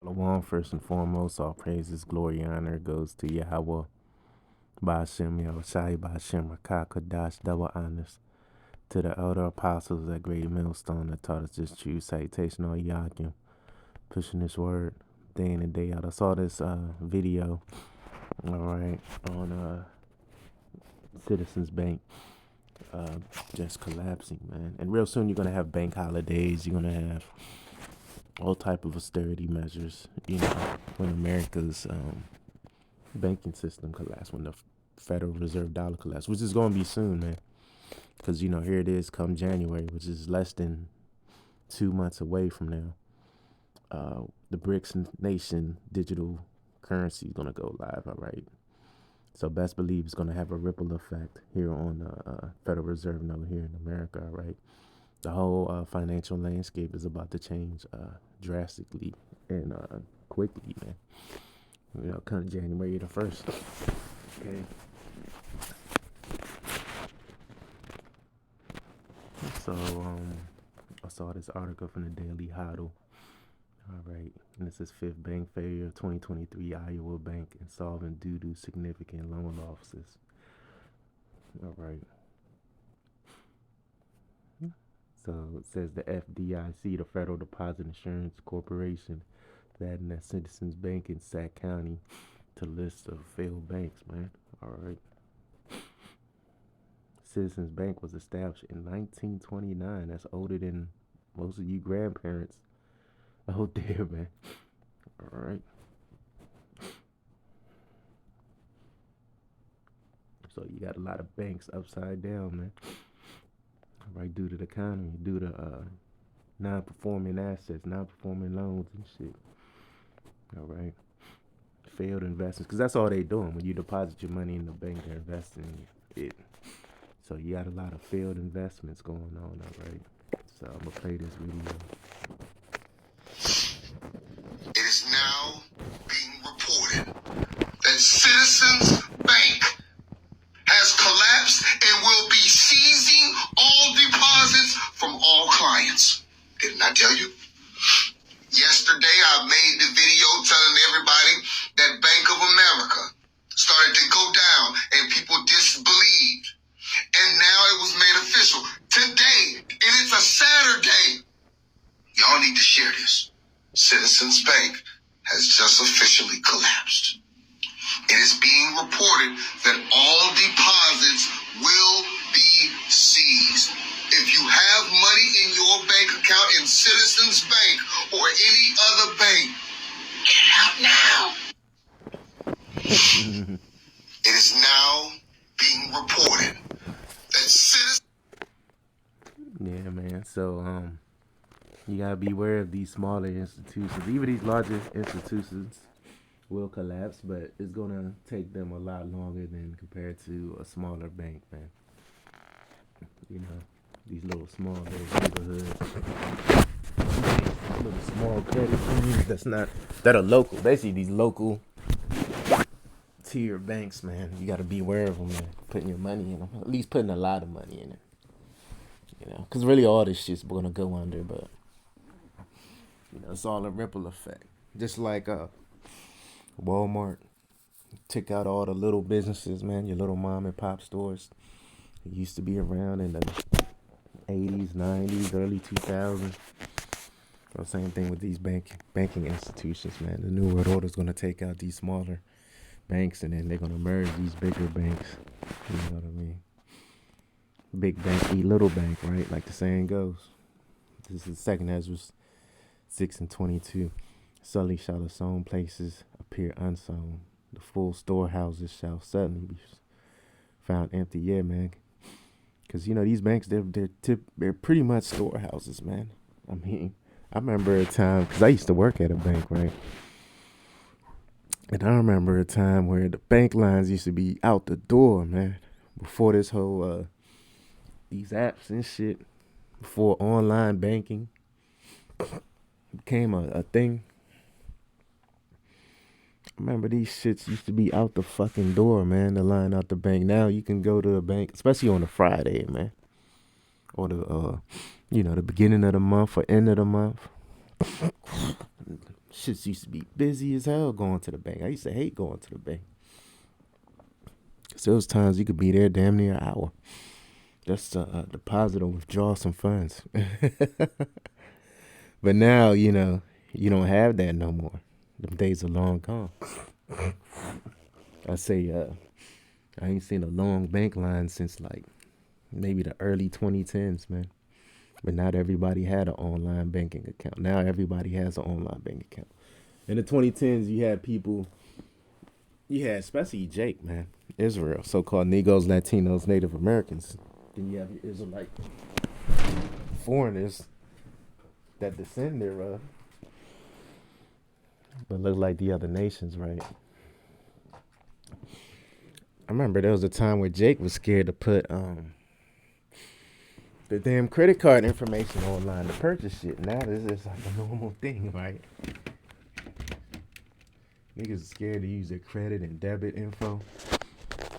Shalom, first and foremost, all praises, glory, honor goes to Yahweh, Ba'ashem, Yahushai, Ba'ashem, Rakah, Kadash, double honors to the elder apostles at Great Millstone that taught us this true citation on Yakim, pushing this word day in and day out. I saw this video, all right, on Citizens Bank just collapsing, man. And real soon you're going to have bank holidays, you're going to have all type of austerity measures, when America's banking system collapsed, when the Federal Reserve dollar collapsed, which is going to be soon, man. Because, here it is come January, which is less than 2 months away from now. The BRICS nation digital currency is going to go live, all right? So best believe it's going to have a ripple effect here on the Federal Reserve note here in America, all right? The whole financial landscape is about to change drastically and quickly, man. Come January the 1st. Okay. So I saw this article from the Daily Huddle. All right, and this is fifth bank failure of 2023. Iowa Bank insolvent due to significant loan losses. All right. So it says the FDIC, the Federal Deposit Insurance Corporation, adding that Citizens Bank in Sac County to list of failed banks, man. All right. Citizens Bank was established in 1929. That's older than most of you grandparents out there, man. All right. So you got a lot of banks upside down, man. All right, due to the economy, due to non-performing assets, non-performing loans and shit. All right. Failed investments, because that's all they doing. When you deposit your money in the bank, they're investing it. So you got a lot of failed investments going on, all right? So I'm going to play this video. It is now being reported that Citizens Bank has collapsed and will be seizing all deposits from all clients. Didn't I tell you? Yesterday, I made the video telling everybody that Bank of America started to go down and people disbelieved. And now it was made official today, and it's a Saturday. Y'all need to share this. Citizens Bank has just officially collapsed. It is being reported that all deposits will be seized. If you have money in your bank account in Citizens Bank or any other bank, get it out now. It is now being reported that Citizens... Yeah, man. So, you gotta beware of these smaller institutions. Even these larger institutions will collapse, but it's gonna take them a lot longer than compared to a smaller bank, man. These little small little neighborhoods, little small credit unions that are local. Basically, these local tier banks, man. You gotta beware of them, man. Putting your money in them, at least putting a lot of money in it. Because really all this shit's gonna go under, but it's all a ripple effect. Just like Walmart took out all the little businesses, man, your little mom and pop stores. It used to be around in the 80s, 90s, early 2000s. So same thing with these banking institutions, man. The New World Order is gonna take out these smaller banks, and then they're gonna merge these bigger banks. You know what I mean? Big bank eat little bank, right? Like the saying goes. This is the second Ezra 6:22. Suddenly shall the sown places appear unsown. The full storehouses shall suddenly be found empty. Yeah, man. Because these banks, they're pretty much storehouses, man. I mean, I remember a time, because I used to work at a bank, right? And I remember a time where the bank lines used to be out the door, man. Before this whole these apps and shit, before online banking became a thing. I remember these shits used to be out the fucking door, man, the line out the bank. Now you can go to the bank, especially on a Friday, man. Or the the beginning of the month or end of the month. Shits used to be busy as hell going to the bank. I used to hate going to the bank. Cause there was times you could be there damn near an hour. Just to deposit or withdraw some funds. But now, you don't have that no more. Them days are long gone. I say, I ain't seen a long bank line since like maybe the early 2010s, man. But not everybody had an online banking account. Now everybody has an online bank account. In the 2010s, you had especially Jake, man, Israel, so-called Negroes, Latinos, Native Americans. Then you have your Israelite foreigners that descend thereof, but look like the other nations, right? I remember there was a time where Jake was scared to put the damn credit card information online to purchase shit. Now this is like a normal thing, right? Niggas are scared to use their credit and debit info.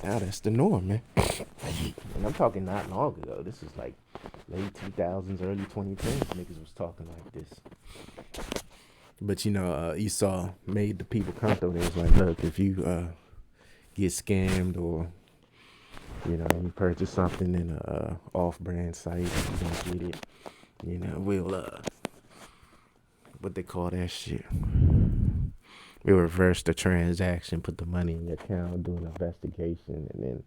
Now that's the norm, man. And I'm talking not long ago. This is like late 2000s, early 2010s. Niggas was talking like this. But Esau made the people comfortable. It was like, look, if you get scammed or you purchase something in a off-brand site, you don't get it. We'll what they call that shit. We'll reverse the transaction, put the money in your account, do an investigation, and then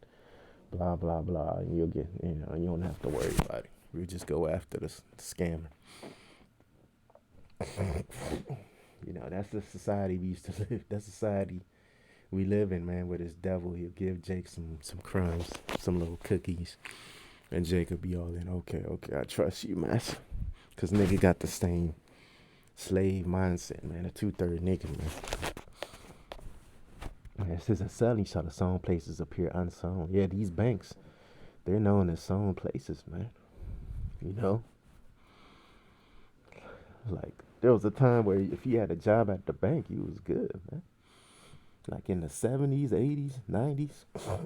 blah blah blah, and you'll get you don't have to worry about it. We'll just go after the scammer. That's the society we used to live. That's the society we live in, man. With this devil, he'll give Jake some crumbs, some little cookies, and Jake will be all in. Okay, I trust you, master, cause nigga got the same slave mindset, man. A 2/3 nigga, man. It says in selling shall the sown places appear unsown. Yeah, these banks, they're known as sown places, man. Like there was a time where if you had a job at the bank, you was good, man. Like in the 70s, 80s, 90s.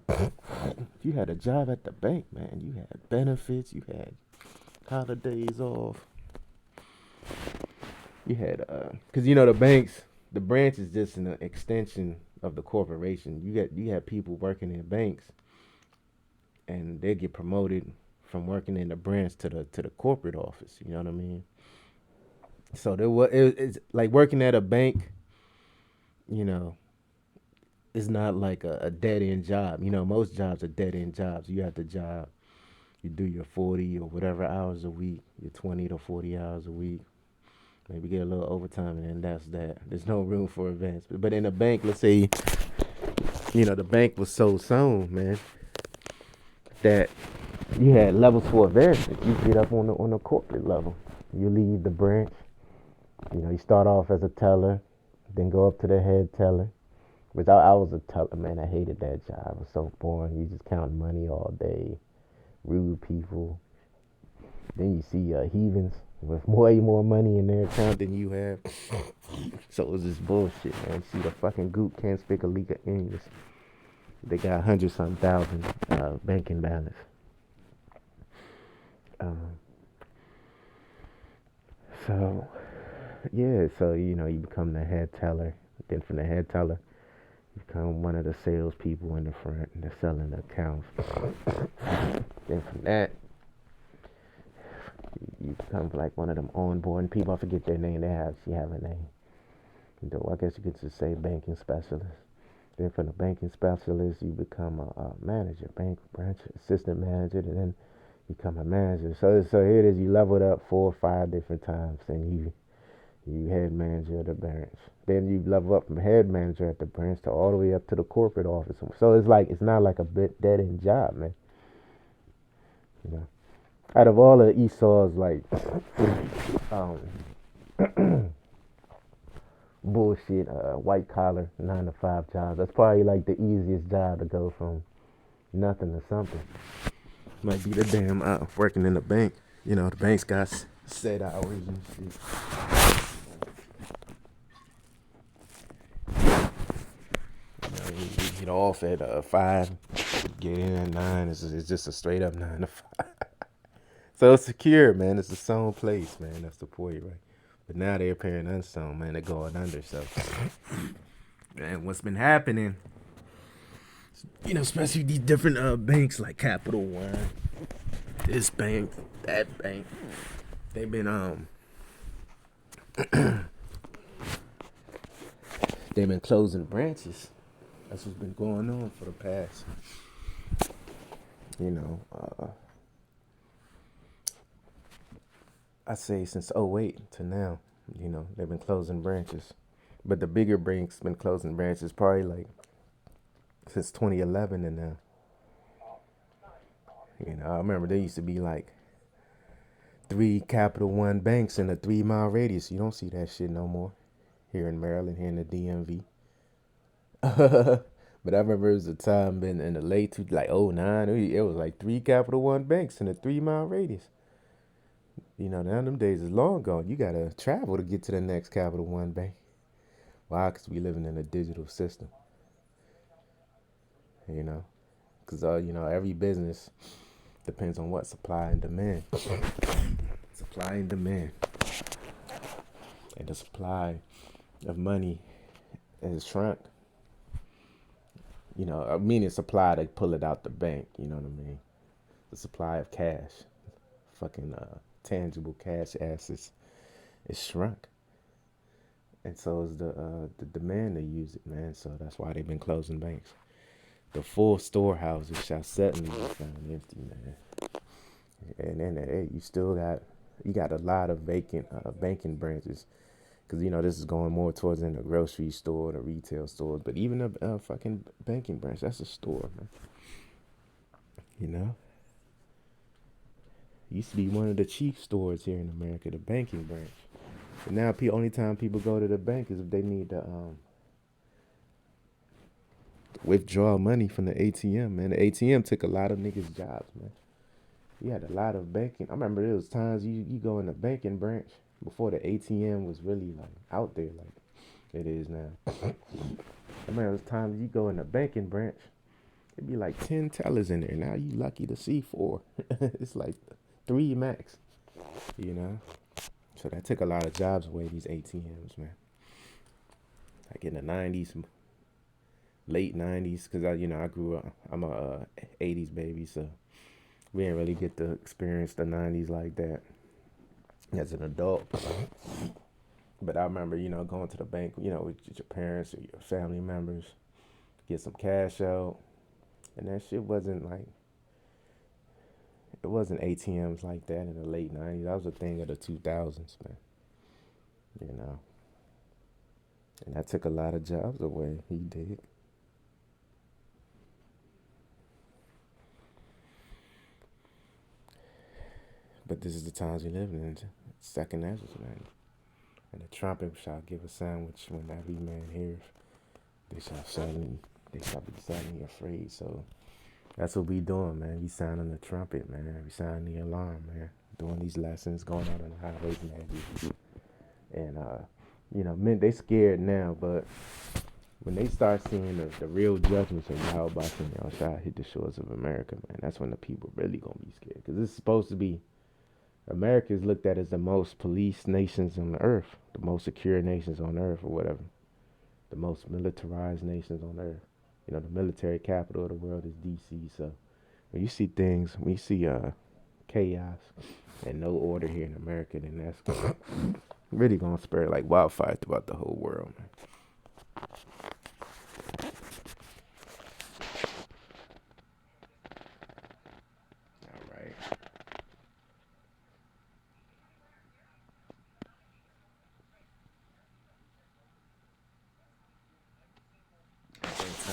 If you had a job at the bank, man, you had benefits, you had holidays off. You had because the banks, the branch is just an extension of the corporation. You have people working in banks, and they get promoted from working in the branch to the corporate office. You know what I mean? So it's like working at a bank. It's not like a dead end job. Most jobs are dead end jobs. You have the job, you do your 40 or whatever hours a week, your 20 to 40 hours a week. Maybe get a little overtime, and then that's that. There's no room for advancement. But in a bank, let's say, the bank was so sown, man, that you had levels for advancement. You get up on the corporate level. You leave the branch. You start off as a teller, then go up to the head teller. Which I was a teller, man. I hated that job. It was so boring. You just counting money all day, rude people. Then you see heathens with way more money in their account than you have. So it was just bullshit, man. You see the fucking goop can't speak a lick of English. They got 100-something thousand banking balance. So you become the head teller. Then from the head teller, you become one of the salespeople in the front, and they're selling the accounts. Then from that, you become like one of them onboarding people. I forget their name. They actually have a name. I guess you could just say banking specialist. Then from the banking specialist, you become a manager, bank branch assistant manager, and then become a manager. So here it is. You leveled up 4 or 5 different times, and you head manager of the branch. Then you level up from head manager at the branch to all the way up to the corporate office. So it's not like a bit dead end job, man. Out of all of Esau's like bullshit white collar 9-to-5 jobs, that's probably like the easiest job to go from nothing to something. Might be the damn working in the bank. The bank's got set hours and shit. You get off at 5, get in at 9. It's just a straight up 9 to 5. So it's secure, man. It's a sound place, man. That's the point, right? But now they're appearing unsown, man. They're going under. So, and what's been happening, especially these different banks like Capital One, this bank, that bank, they've been they've been closing branches. That's what's been going on for the past, you know, I say since '08 to now. They've been closing branches, but the bigger banks been closing branches probably like since 2011 and now. I remember there used to be like 3 Capital One banks in a 3 mile radius. You don't see that shit no more here in Maryland, here in the DMV. But I remember it was a time in the late like '09, it was like 3 Capital One banks in a 3 mile radius. Now them days is long gone. You gotta travel to get to the next Capital One bank. Why? Because we living in a digital system. Because every business depends on what supply and demand. Supply and demand. And the supply of money has shrunk. Meaning supply to pull it out the bank. You know what I mean? The supply of cash, fucking tangible cash assets, is shrunk. And so is the demand to use it, man. So that's why they've been closing banks. The full storehouses shall suddenly be found empty, man. And then hey, you got a lot of vacant banking branches, because this is going more towards in the grocery store, the retail stores, but even a fucking banking branch, that's a store, man. Used to be one of the chief stores here in America, the banking branch. But now, only time people go to the bank is if they need to withdraw money from the ATM, man. The ATM took a lot of niggas' jobs, man. You had a lot of banking. I remember there was times you go in the banking branch before the ATM was really like out there like it is now. I remember there was times you go in the banking branch, it'd be like 10 tellers in there. Now you lucky to see 4. It's like 3 max, So that took a lot of jobs away, these ATMs, man. Like in the 90s, late 90s, because I grew up, I'm a 80s baby, so we didn't really get to experience the 90s like that as an adult. But I remember, going to the bank, with your parents or your family members, get some cash out. And that shit wasn't like, it wasn't ATMs like that in the late 90s. That was a thing of the 2000s, man. And that took a lot of jobs away. He did. But this is the times we live in. Second Ezra, man. And the trumpet shall give a sound which when every man hears, they shall be suddenly afraid. So that's what we doing, man. We sounding the trumpet, man. We sounding the alarm, man. Doing these lessons, going out on the highways and hedges. And men, they scared now, but when they start seeing the real judgments of Yahweh and Yahshua hit the shores of America, man, that's when the people really gonna be scared. Because this is supposed to be, America is looked at as the most policed nations on the earth, the most secure nations on earth, or whatever, the most militarized nations on earth. The military capital of the world is DC. So when you see things, when you see chaos and no order here in America, then that's really gonna spread like wildfire throughout the whole world, man.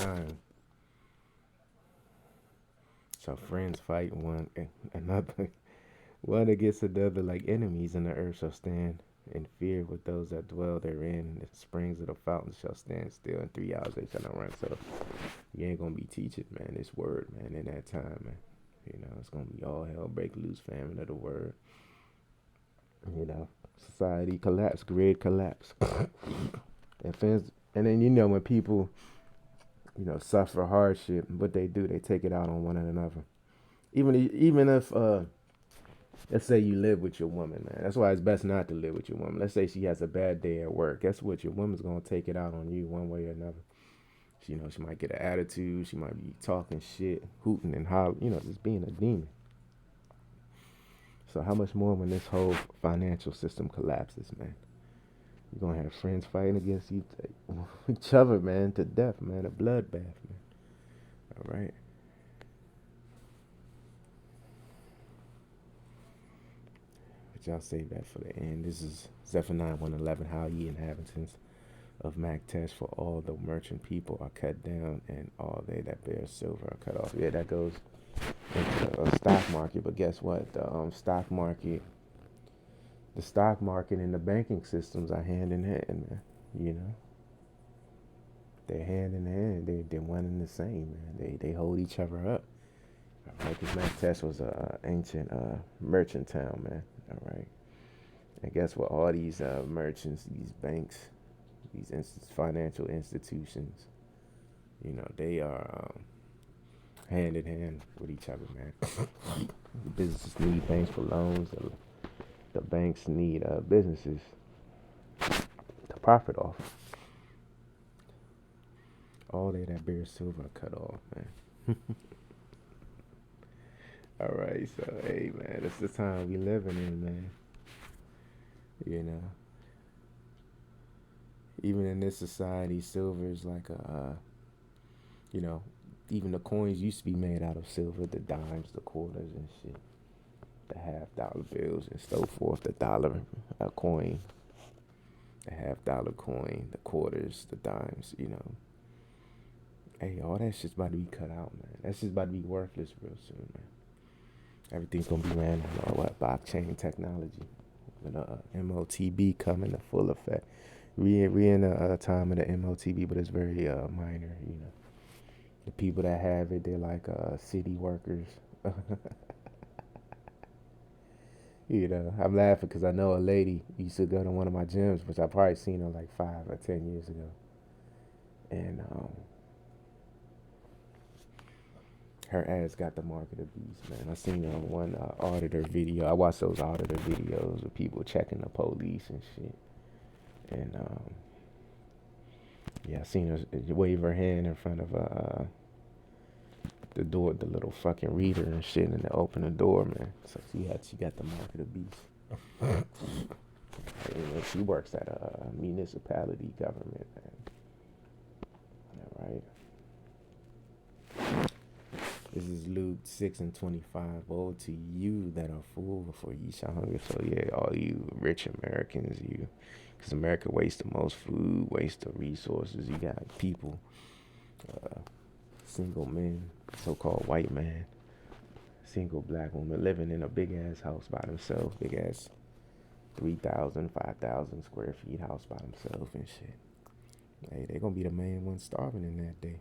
Time. So friends fight one another, one against another, like enemies in the earth shall stand in fear with those that dwell therein. The springs of the fountain shall stand still. In 3 hours they shall not run. So you ain't gonna be teaching, man, this word, man, in that time, man. It's gonna be all hell break loose, famine of the word. Society collapse, grid collapse. And then when people suffer hardship, what they do, they take it out on one another. Even if Let's say you live with your woman, man. That's why it's best not to live with your woman. Let's say she has a bad day at work. Guess what? Your woman's gonna take it out on you one way or another. She might get an attitude. She might be talking shit, hooting and hollering. Just being a demon. So how much more when this whole financial system collapses, man? You're gonna have friends fighting against each other, man, to death, man. A bloodbath, man. All right. But y'all save that for the end. This is Zephaniah 1:11. How ye inhabitants of Maktesh, for all the merchant people are cut down, and all they that bear silver are cut off. Yeah, that goes into a stock market. But guess what? The stock market and the banking systems are hand in hand, man. They're hand in hand. They're one and the same, man. They hold each other up. All right, because Maktesh was a ancient merchant town, man. All right, and guess what? All these merchants, these banks, these financial institutions, they are hand in hand with each other, man. The businesses need banks for loans. The banks need businesses to profit off. All they that bear silver are cut off, man. All right, so hey, man, that's the time we living in, man. Even in this society, silver is like even the coins used to be made out of silver, the dimes, the quarters and shit, the $half bills and so forth, the dollar coin, the $half coin, the quarters, the dimes, Hey, all that shit's about to be cut out, man. That shit's about to be worthless real soon, man. Everything's gonna be ran on blockchain technology. With MOTB coming to full effect. We in a time of the MOTB, but it's very minor. The people that have it, they're like city workers. I'm laughing because I know a lady used to go to one of my gyms, which I probably seen her like 5 or 10 years ago, and her ass got the mark of the beast, man. I seen her on one auditor video. I watched those auditor videos with people checking the police and shit. And yeah, I seen her wave her hand in front of the door, the little fucking reader and shit, and they open the door, man. So she got the mark of the beast. She works at a municipality government, man. All right. This is Luke 6:25. Woe to you that are full, for ye shall hunger. So yeah, all you rich Americans, because America wastes the most food, wastes the resources. You got people, single men, so-called white man, single black woman living in a big ass house by themselves, big ass 3,000, 5,000 square feet house by themselves and shit. Hey, they gonna be the main ones starving in that day.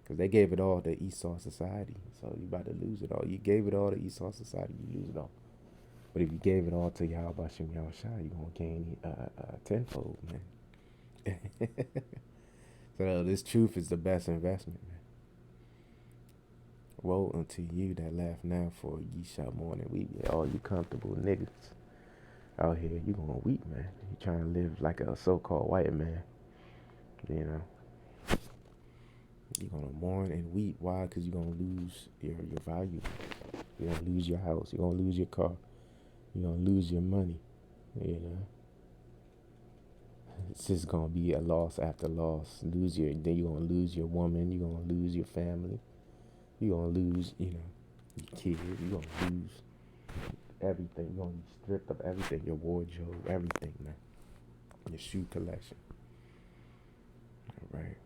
Because they gave it all to Esau society. So you about to lose it all. You gave it all to Esau society, you lose it all. But if you gave it all to Yahweh Shem Yahushua, you're going to gain tenfold, man. So this truth is the best investment, man. Woe unto you that laugh now, for ye shall mourn and weep. Yeah, all you comfortable niggas out here, you going to weep, man. You trying to live like a so-called white man, You're going to mourn and weep. Why? Because you're going to lose your value. You're going to lose your house. You're going to lose your car. You're going to lose your money. It's just going to be a loss after loss. Then you're going to lose your woman. You're going to lose your family. You're going to lose, your kids. You're going to lose everything. You're going to be stripped of everything. Your wardrobe, everything, man. Your shoe collection. All right.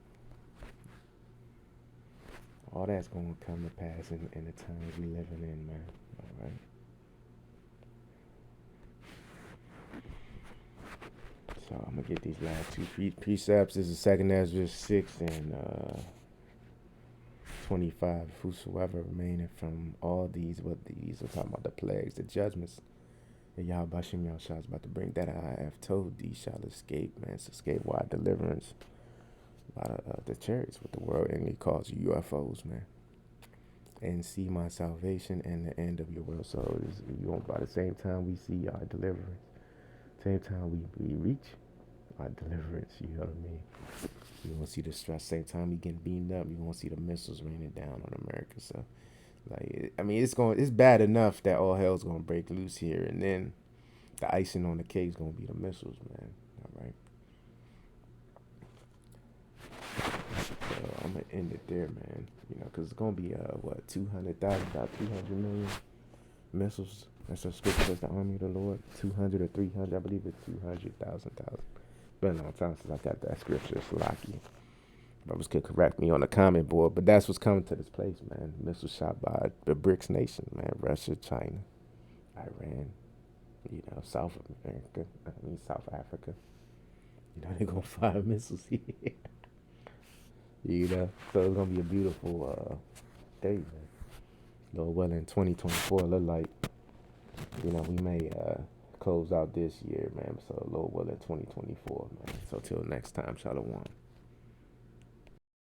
All that's going to come to pass in the times we living in, man. All right. So I'm going to get these last two precepts. This is 2 Ezra 6 and 25. Whosoever remaineth from all these, what these are talking about, the plagues, the judgments that Yahweh Shem Yahushua is about to bring, that I have told thee shall escape, man. It's escape wide deliverance. A lot of the chariots with the world enemy calls UFOs, man. and see my salvation and the end of your world. So you want by the same time we see our deliverance, same time we reach our deliverance. You know what I mean? You want to see the stress. Same time we getting beamed up, you want to see the missiles raining down on America. So, like, I mean, it's bad enough that all hell's gonna break loose here, and then the icing on the cake is gonna be the missiles, man. All right. So I'm gonna end it there, man. You know, cause it's gonna be 200,000, about 300 million missiles. That's a scripture. That's the army of the Lord. 200 or 300, I believe it's 200,000. Been a long time since I got that scripture. It's lucky. Brothers could correct me on the comment board, but that's what's coming to this place, man. Missiles shot by the BRICS nation, man. Russia, China, Iran, you know, South Africa. You know, they're gonna fire missiles here. You know, so it's gonna be a beautiful day, man. Lord willing, 2024 look like, you know, we may close out this year, man. So Lord willing, 2024, man. So till next time, Shalom.